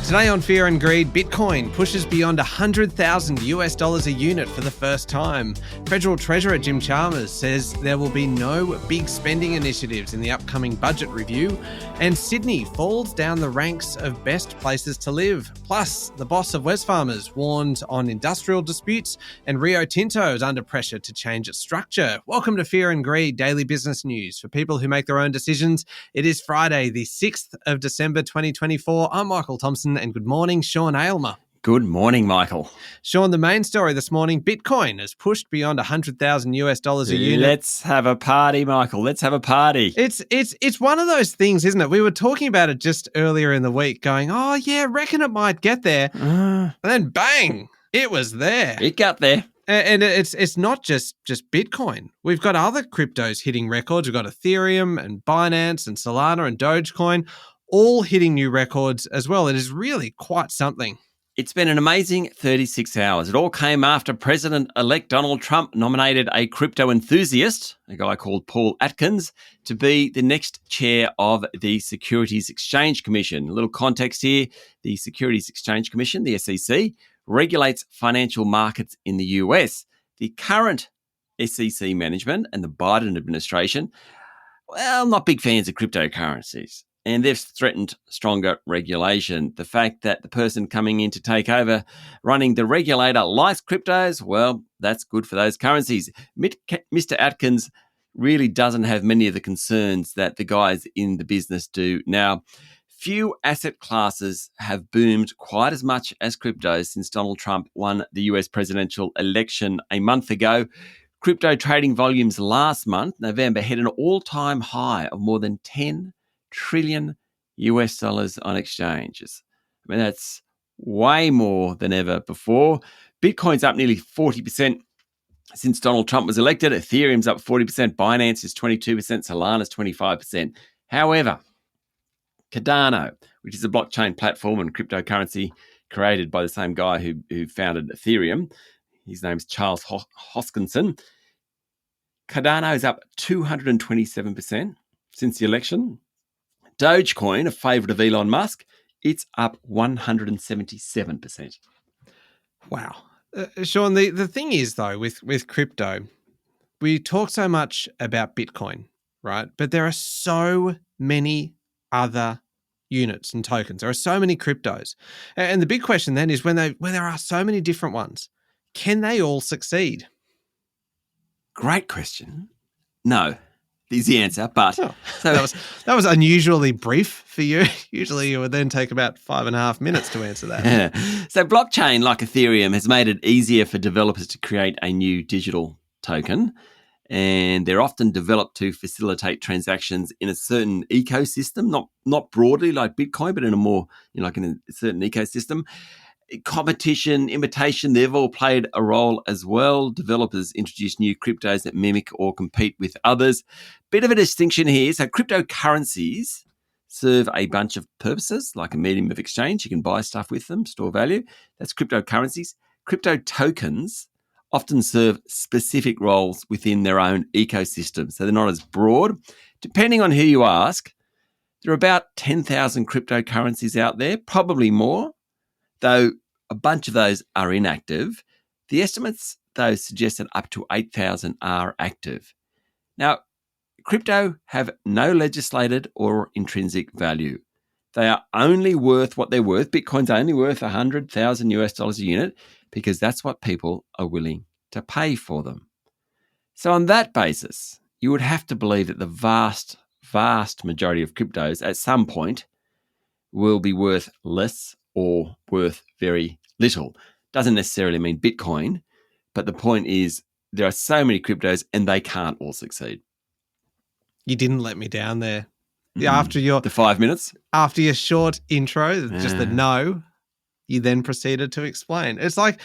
Today on Fear and Greed, Bitcoin pushes beyond $100,000 a unit for the first time. Federal Treasurer Jim Chalmers says there will be no big spending initiatives in the upcoming budget review. And Sydney falls down the ranks of best places to live. Plus, the boss of Wesfarmers warned on industrial disputes, and Rio Tinto is under pressure to change its structure. Welcome to Fear and Greed, daily business news for people who make their own decisions. It is Friday, the 6th of December, 2024. I'm Michael Thompson. And good morning, Sean Aylmer. Good morning, Michael. Sean, the main story this morning, Bitcoin has pushed beyond $100,000 a unit. Let's have a party, Michael. Let's have a party. It's one of those things, isn't it? We were talking about it just earlier in the week going, oh, yeah, reckon it might get there. And then bang, it was there. It got there. And it's not just Bitcoin. We've got other cryptos hitting records. We've got Ethereum and Binance and Solana and Dogecoin all hitting new records as well. It is really quite something. It's been an amazing 36 hours. It all came after President-elect Donald Trump nominated a crypto enthusiast, a guy called Paul Atkins, to be the next chair of the Securities Exchange Commission. A little context here. The Securities Exchange Commission, the SEC, regulates financial markets in the US. The current SEC management and the Biden administration, well, not big fans of cryptocurrencies. And they've threatened stronger regulation. The fact that the person coming in to take over running the regulator likes cryptos, well, that's good for those currencies. Mr. Atkins really doesn't have many of the concerns that the guys in the business do. Now, few asset classes have boomed quite as much as cryptos since Donald Trump won the US presidential election a month ago. Crypto trading volumes last month, November, hit an all-time high of more than $10 trillion on exchanges. I mean, that's way more than ever before. Bitcoin's up nearly 40% since Donald Trump was elected. Ethereum's up 40%. Binance is 22%. Solana's 25%. However, Cardano, which is a blockchain platform and cryptocurrency created by the same guy who founded Ethereum, his name's Charles Hoskinson. Cardano is up 227% since the election. Dogecoin, a favourite of Elon Musk, it's up 177%. Wow. Sean, the thing is, though, with crypto, we talk so much about Bitcoin, right? But there are so many other units and tokens. There are so many cryptos. And the big question then is when there are so many different ones, can they all succeed? Great question. No. Is the answer, but so that was unusually brief for you. Usually you would then take about 5.5 minutes to answer that. So blockchain like Ethereum has made it easier for developers to create a new digital token, and they're often developed to facilitate transactions in a certain ecosystem, not broadly like Bitcoin, but in a more like in a certain ecosystem. Competition, imitation, they've all played a role as well. Developers introduce new cryptos that mimic or compete with others. Bit of a distinction here. So cryptocurrencies serve a bunch of purposes, like a medium of exchange. You can buy stuff with them, store value. That's cryptocurrencies. Crypto tokens often serve specific roles within their own ecosystem. So they're not as broad. Depending on who you ask, there are about 10,000 cryptocurrencies out there, probably more, though a bunch of those are inactive. The estimates, though, suggest that up to 8,000 are active. Now, crypto have no legislated or intrinsic value. They are only worth what they're worth. Bitcoin's only worth $100,000 a unit because that's what people are willing to pay for them. So on that basis, you would have to believe that the vast, vast majority of cryptos at some point will be worth less or worth very little. Doesn't necessarily mean Bitcoin, but the point is there are so many cryptos and they can't all succeed. You didn't let me down there. After the 5 minutes? After your short intro, just the no, you then proceeded to explain. It's like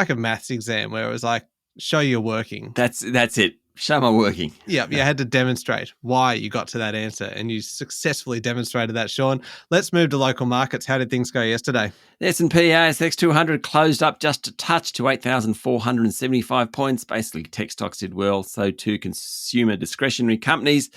a maths exam where it was like, show you're working. That's it. show my working. Yeah, you had to demonstrate why you got to that answer, and you successfully demonstrated that, Sean. Let's move to local markets. How did things go yesterday? The S&P ASX 200 closed up just a touch to 8,475 points. Basically, tech stocks did well, so too consumer discretionary companies.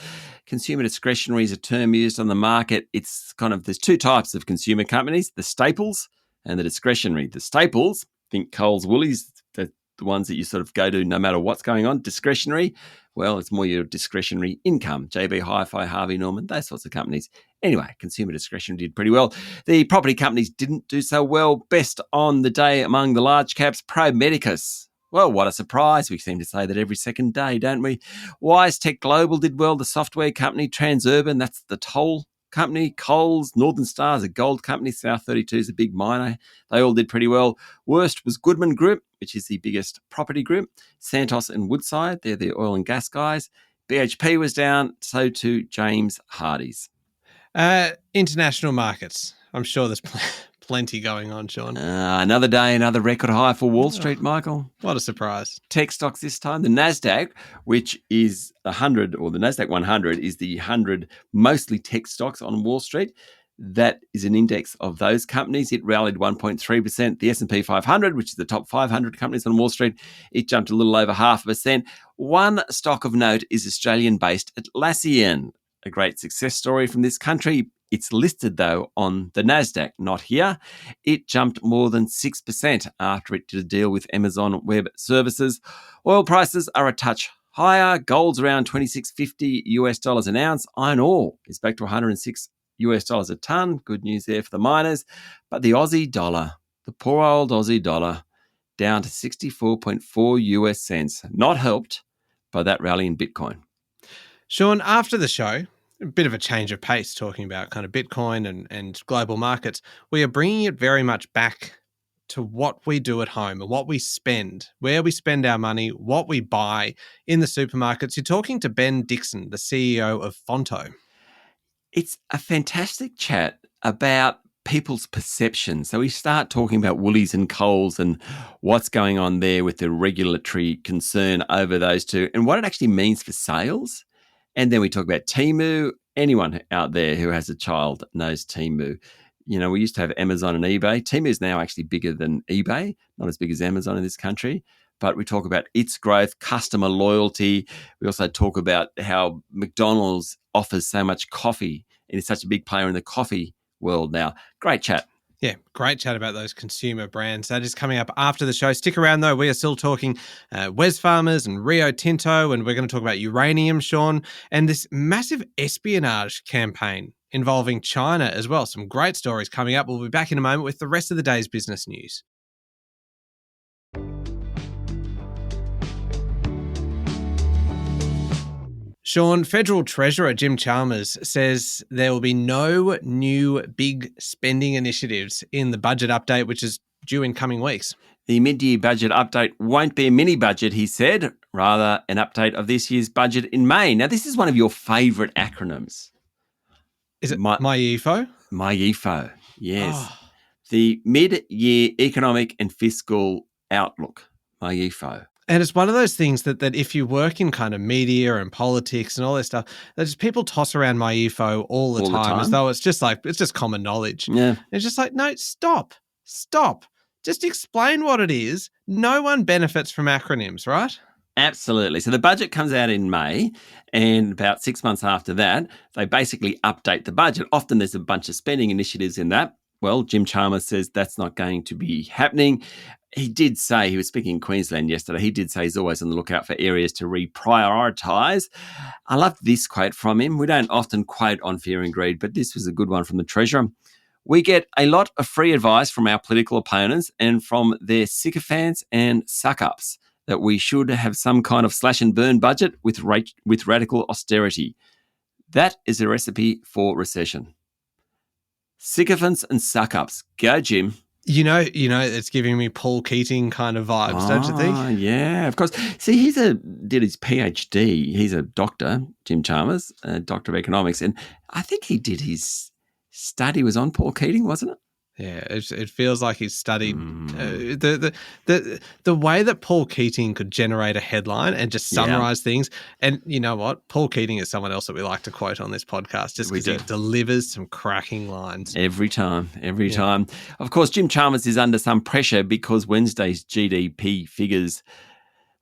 Consumer discretionary is a term used on the market. It's there's two types of consumer companies, the staples and the discretionary. The staples, think Coles, Woolies, the ones that you sort of go to no matter what's going on. Discretionary, well, it's more your discretionary income. JB Hi-Fi, Harvey Norman, those sorts of companies. Anyway, consumer discretionary did pretty well. The property companies didn't do so well. Best on the day among the large caps, Pro Medicus. Well, what a surprise. We seem to say that every second day, don't we? Wise Tech Global did well. The software company, Transurban, that's the toll company. Coles, Northern Star is a gold company. South 32 is a big miner. They all did pretty well. Worst was Goodman Group, which is the biggest property group. Santos and Woodside, they're the oil and gas guys. BHP was down, so too James Hardie's. International markets. I'm sure there's plenty going on, Sean. Another day, another record high for Wall Street, Michael. What a surprise. Tech stocks this time. The NASDAQ, which is 100, or the NASDAQ 100, is the 100 mostly tech stocks on Wall Street. That is an index of those companies. It rallied 1.3%. The S&P 500, which is the top 500 companies on Wall Street, it jumped a little over 0.5%. One stock of note is Australian-based Atlassian, a great success story from this country. It's listed, though, on the NASDAQ, not here. It jumped more than 6% after it did a deal with Amazon Web Services. Oil prices are a touch higher. Gold's around $26.50 an ounce. Iron ore is back to $106 a ton. Good news there for the miners. But the Aussie dollar, the poor old Aussie dollar, down to 64.4 US cents. Not helped by that rally in Bitcoin. Sean, after the show, a bit of a change of pace talking about kind of Bitcoin and global markets. We are bringing it very much back to what we do at home and what we spend, where we spend our money, what we buy in the supermarkets. You're talking to Ben Dixon, the CEO of Fonto. It's a fantastic chat about people's perceptions. So we start talking about Woolies and Coles and what's going on there with the regulatory concern over those two and what it actually means for sales. And then we talk about Temu. Anyone out there who has a child knows Temu. You know, we used to have Amazon and eBay. Temu is now actually bigger than eBay, not as big as Amazon in this country. But we talk about its growth, customer loyalty. We also talk about how McDonald's offers so much coffee and is such a big player in the coffee world now. Great chat. Yeah, great chat about those consumer brands. That is coming up after the show. Stick around, though. We are still talking Wesfarmers and Rio Tinto, and we're going to talk about uranium, Sean, and this massive espionage campaign involving China as well. Some great stories coming up. We'll be back in a moment with the rest of the day's business news. Sean, Federal Treasurer Jim Chalmers says there will be no new big spending initiatives in the budget update, which is due in coming weeks. The mid-year budget update won't be a mini budget, he said, rather an update of this year's budget in May. Now, this is one of your favourite acronyms. Is it MyEFO? MyEFO, yes. Oh. The Mid-Year Economic and Fiscal Outlook, MyEFO. And it's one of those things that if you work in kind of media and politics and all this stuff, that just people toss around MyEFO all the time as though it's just common knowledge. Yeah. It's just like, no, stop. Just explain what it is. No one benefits from acronyms, right? Absolutely. So the budget comes out in May, and about 6 months after that, they basically update the budget. Often there's a bunch of spending initiatives in that. Well, Jim Chalmers says that's not going to be happening. He did say, he was speaking in Queensland yesterday, he did say he's always on the lookout for areas to reprioritise. I love this quote from him. We don't often quote on fear and greed, but this was a good one from the Treasurer. We get a lot of free advice from our political opponents and from their sycophants and suck-ups that we should have some kind of slash and burn budget with radical austerity. That is a recipe for recession. Sycophants and suck-ups. Go, Jim. You know, it's giving me Paul Keating kind of vibes, don't you think? Yeah, of course. See, he did his PhD. He's a doctor, Jim Chalmers, a doctor of economics, and I think he did his study was on Paul Keating, wasn't it? Yeah, it feels like he's studied the way that Paul Keating could generate a headline and just summarize things. And you know what? Paul Keating is someone else that we like to quote on this podcast just because he delivers some cracking lines. Every time. Of course, Jim Chalmers is under some pressure because Wednesday's GDP figures,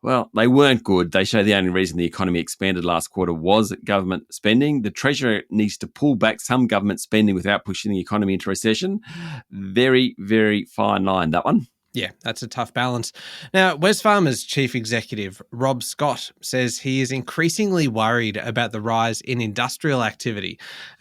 well, they weren't good. They show the only reason the economy expanded last quarter was government spending. The Treasurer needs to pull back some government spending without pushing the economy into recession. Very, very fine line, that one. Yeah, that's a tough balance. Now, Wesfarmers Chief Executive Rob Scott says he is increasingly worried about the rise in industrial activity,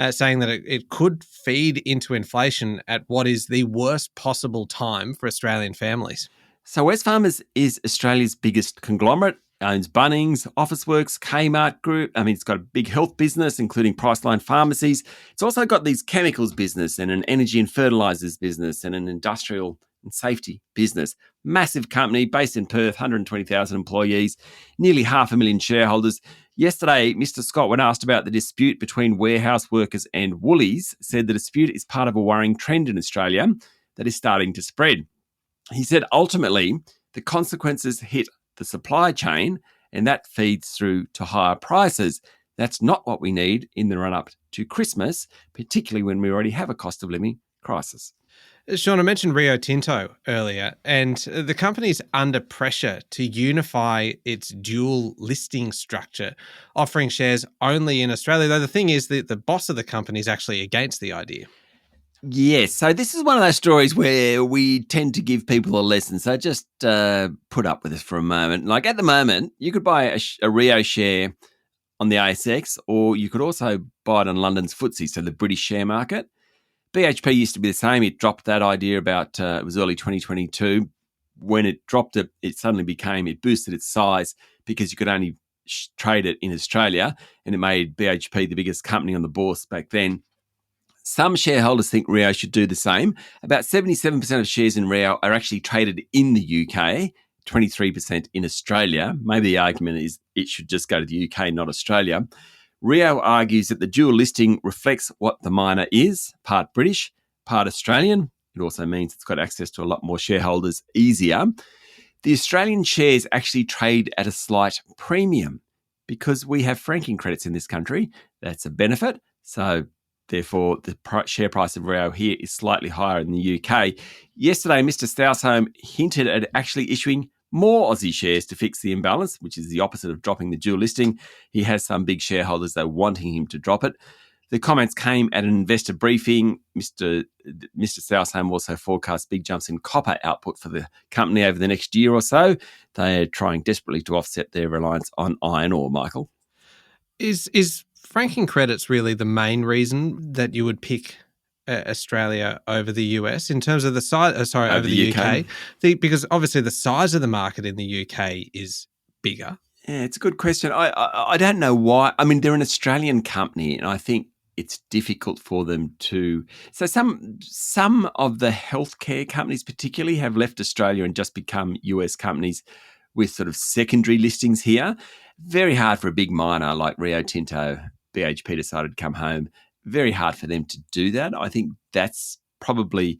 saying that it could feed into inflation at what is the worst possible time for Australian families. So Wesfarmers is Australia's biggest conglomerate, owns Bunnings, Officeworks, Kmart Group. I mean, it's got a big health business, including Priceline pharmacies. It's also got these chemicals business and an energy and fertilizers business and an industrial and safety business. Massive company based in Perth, 120,000 employees, nearly 500,000 shareholders. Yesterday, Mr. Scott, when asked about the dispute between warehouse workers and Woolies, said the dispute is part of a worrying trend in Australia that is starting to spread. He said, ultimately, the consequences hit the supply chain and that feeds through to higher prices. That's not what we need in the run-up to Christmas, particularly when we already have a cost of living crisis. Sean, I mentioned Rio Tinto earlier, and the company's under pressure to unify its dual listing structure, offering shares only in Australia, though the thing is that the boss of the company is actually against the idea. Yes, so this is one of those stories where we tend to give people a lesson. So just put up with us for a moment. Like at the moment, you could buy a Rio share on the ASX, or you could also buy it on London's FTSE, so the British share market. BHP used to be the same. It dropped that idea about, it was early 2022. When it dropped it, it boosted its size because you could only trade it in Australia, and it made BHP the biggest company on the bourse back then. Some shareholders think Rio should do the same. About 77% of shares in Rio are actually traded in the UK, 23% in Australia. Maybe the argument is it should just go to the UK, not Australia. Rio argues that the dual listing reflects what the miner is, part British, part Australian. It also means it's got access to a lot more shareholders easier. The Australian shares actually trade at a slight premium because we have franking credits in this country. That's a benefit. So therefore, the share price of Rio here is slightly higher in the UK. Yesterday, Mr. Stousholm hinted at actually issuing more Aussie shares to fix the imbalance, which is the opposite of dropping the dual listing. He has some big shareholders, though, wanting him to drop it. The comments came at an investor briefing. Mr. Stousholm also forecast big jumps in copper output for the company over the next year or so. They are trying desperately to offset their reliance on iron ore, Michael. Is franking credits really the main reason that you would pick Australia over the US in terms of the size? Over the UK. Because obviously the size of the market in the UK is bigger. Yeah, it's a good question. I don't know why. I mean, they're an Australian company, and I think it's difficult for them to. So some of the healthcare companies, particularly, have left Australia and just become US companies with sort of secondary listings here. Very hard for a big miner like Rio Tinto. BHP decided to come home. Very hard for them to do that. I think that's probably,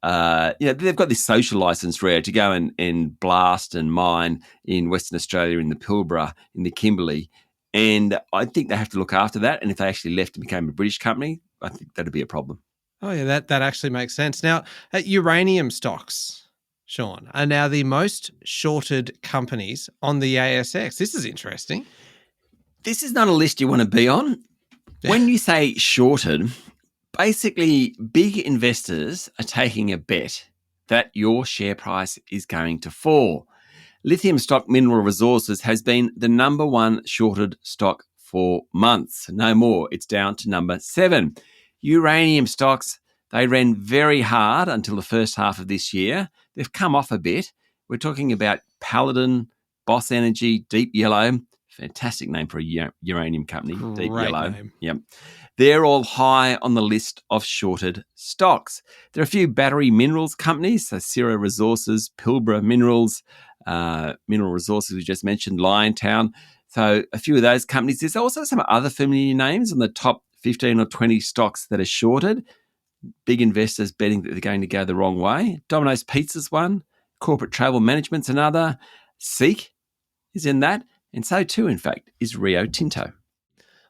they've got this social license, Rio, to go and blast and mine in Western Australia, in the Pilbara, in the Kimberley. And I think they have to look after that. And if they actually left and became a British company, I think that'd be a problem. Oh, yeah, that actually makes sense. Now, uranium stocks, Sean, are now the most shorted companies on the ASX. This is interesting. This is not a list you want to be on. When you say shorted, basically big investors are taking a bet that your share price is going to fall. Lithium stock Mineral Resources has been the number one shorted stock for months. No more. It's down to number 7. Uranium stocks, they ran very hard until the first half of this year. They've come off a bit. We're talking about Paladin, Boss Energy, Deep Yellow. Fantastic name for a uranium company, Deep Yellow. Name. Yep. They're all high on the list of shorted stocks. There are a few battery minerals companies, so Sierra Resources, Pilbara Minerals, Mineral Resources we just mentioned, Liontown. So a few of those companies. There's also some other familiar names on the top 15 or 20 stocks that are shorted. big investors betting that they're going to go the wrong way. Domino's Pizza's one. Corporate Travel Management's another. Seek is in that. And so too, in fact, is Rio Tinto.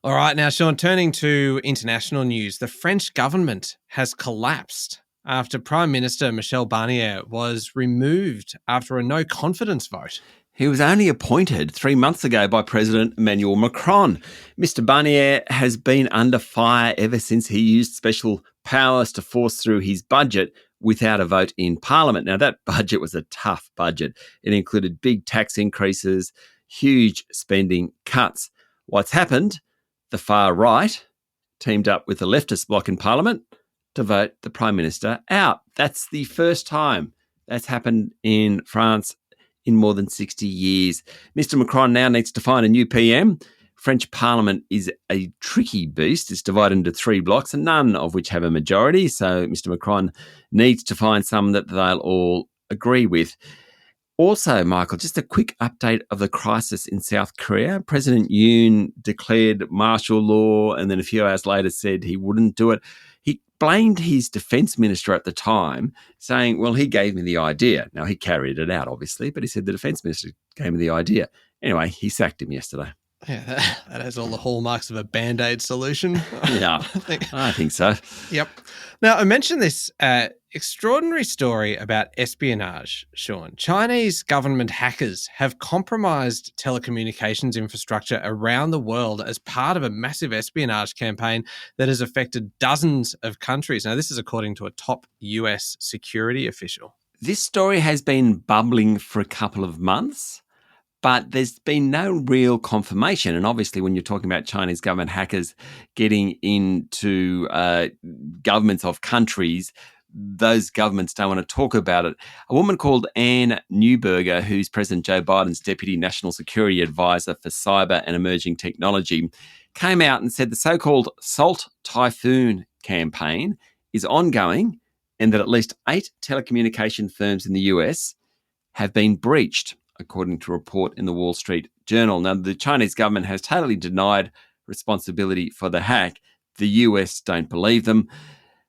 All right, now, Sean, turning to international news, the French government has collapsed after Prime Minister Michel Barnier was removed after a no-confidence vote. He was only appointed 3 months ago by President Emmanuel Macron. Mr. Barnier has been under fire ever since he used special powers to force through his budget without a vote in Parliament. Now, that budget was a tough budget. It included big tax increases, huge spending cuts. What's happened? The far right teamed up with the leftist bloc in Parliament to vote the Prime Minister out. That's the first time that's happened in France in more than 60 years. Mr. Macron now needs to find a new PM. French Parliament is a tricky beast. It's divided into 3 blocks, and none of which have a majority. So Mr. Macron needs to find some that they'll all agree with. Also, Michael, just a quick update of the crisis in South Korea. President Yoon declared martial law and then a few hours later said he wouldn't do it. He blamed his defense minister at the time, saying, well, he gave me the idea. Now, he carried it out, obviously, but he said the defense minister gave me the idea. Anyway, he sacked him yesterday. Yeah, that has all the hallmarks of a Band-Aid solution. Yeah, I think so. Yep. Now, I mentioned this extraordinary story about espionage, Sean. Chinese government hackers have compromised telecommunications infrastructure around the world as part of a massive espionage campaign that has affected dozens of countries. Now, this is according to a top US security official. This story has been bubbling for a couple of months, but there's been no real confirmation. And obviously, when you're talking about Chinese government hackers getting into governments of countries, those governments don't want to talk about it. A woman called Anne Neuberger, who's President Joe Biden's Deputy National Security Advisor for Cyber and Emerging Technology, came out and said the so-called Salt Typhoon campaign is ongoing and that at least 8 telecommunication firms in the US have been breached, according to a report in the Wall Street Journal. Now, the Chinese government has totally denied responsibility for the hack. The US don't believe them.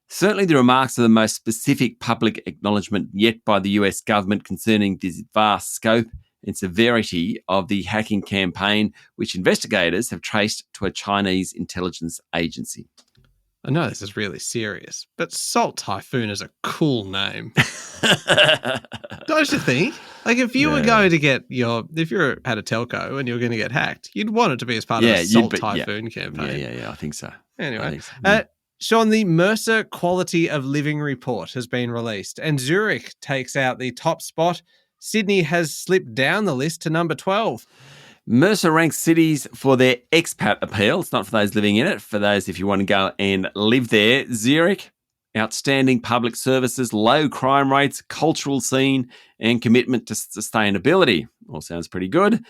Certainly the remarks are the most specific public acknowledgement yet by the US government concerning this vast scope and severity of the hacking campaign, which investigators have traced to a Chinese intelligence agency. I know this is really serious, but Salt Typhoon is a cool name. Don't you think? Like, if you were going to get if you had a telco and you were going to get hacked, you'd want it to be as part of a Salt Typhoon campaign. Yeah, I think so. Anyway, Sean, the Mercer Quality of Living Report has been released, and Zurich takes out the top spot. Sydney has slipped down the list to number 12. Mercer ranks cities for their expat appeal. It's not for those living in it, for those if you want to go and live there. Zurich, outstanding public services, low crime rates, cultural scene, and commitment to sustainability. All sounds pretty good.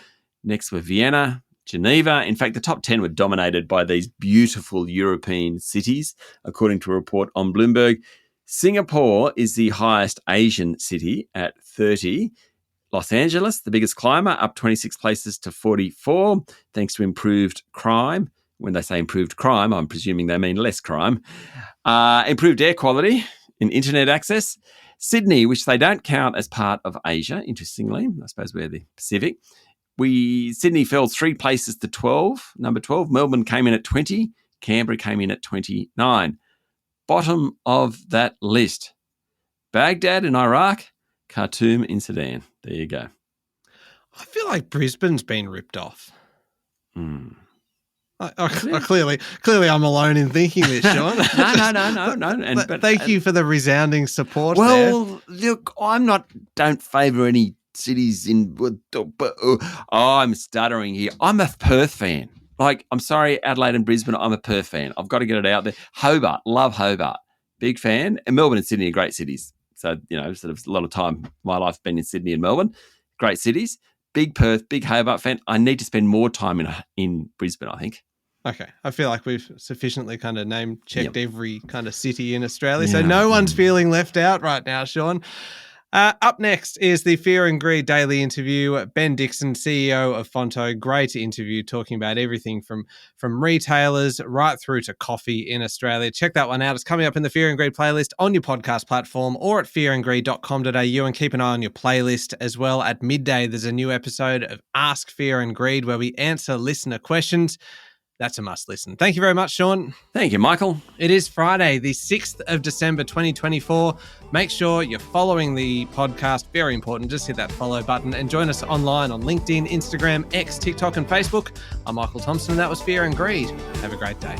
Next were Vienna, Geneva. In fact, the top 10 were dominated by these beautiful European cities, according to a report on Bloomberg. Singapore is the highest Asian city at 30. Los Angeles, the biggest climber, up 26 places to 44, thanks to improved crime. When they say improved crime, I'm presuming they mean less crime. Improved air quality and internet access. Sydney, which they don't count as part of Asia, interestingly. I suppose we're the Pacific. Sydney fell 3 places to 12, number 12. Melbourne came in at 20. Canberra came in at 29. Bottom of that list, Baghdad in Iraq, Khartoum in Sudan. There you go. I feel like Brisbane's been ripped off. Clearly, I'm alone in thinking this, Sean. No. But thank you for the resounding support. Well, look, don't favour any cities in. I'm stuttering here. I'm a Perth fan. Like, I'm sorry, Adelaide and Brisbane, I'm a Perth fan. I've got to get it out there. Hobart, love Hobart. Big fan. And Melbourne and Sydney are great cities. So, sort of a lot of time, my life's been in Sydney and Melbourne. Great cities. Big Perth, big Hobart fan. I need to spend more time in Brisbane, I think. Okay. I feel like we've sufficiently kind of name-checked every kind of city in Australia. So no one's feeling left out right now, Sean. Up next is the Fear and Greed Daily Interview. Ben Dixon, CEO of Fonto, great interview talking about everything from retailers right through to coffee in Australia. Check that one out. It's coming up in the Fear and Greed playlist on your podcast platform or at fearandgreed.com.au, and keep an eye on your playlist as well. At midday, there's a new episode of Ask Fear and Greed where we answer listener questions. That's a must listen. Thank you very much, Sean. Thank you, Michael. It is Friday, the 6th of December, 2024. Make sure you're following the podcast. Very important. Just hit that follow button and join us online on LinkedIn, Instagram, X, TikTok, and Facebook. I'm Michael Thompson, and that was Fear and Greed. Have a great day.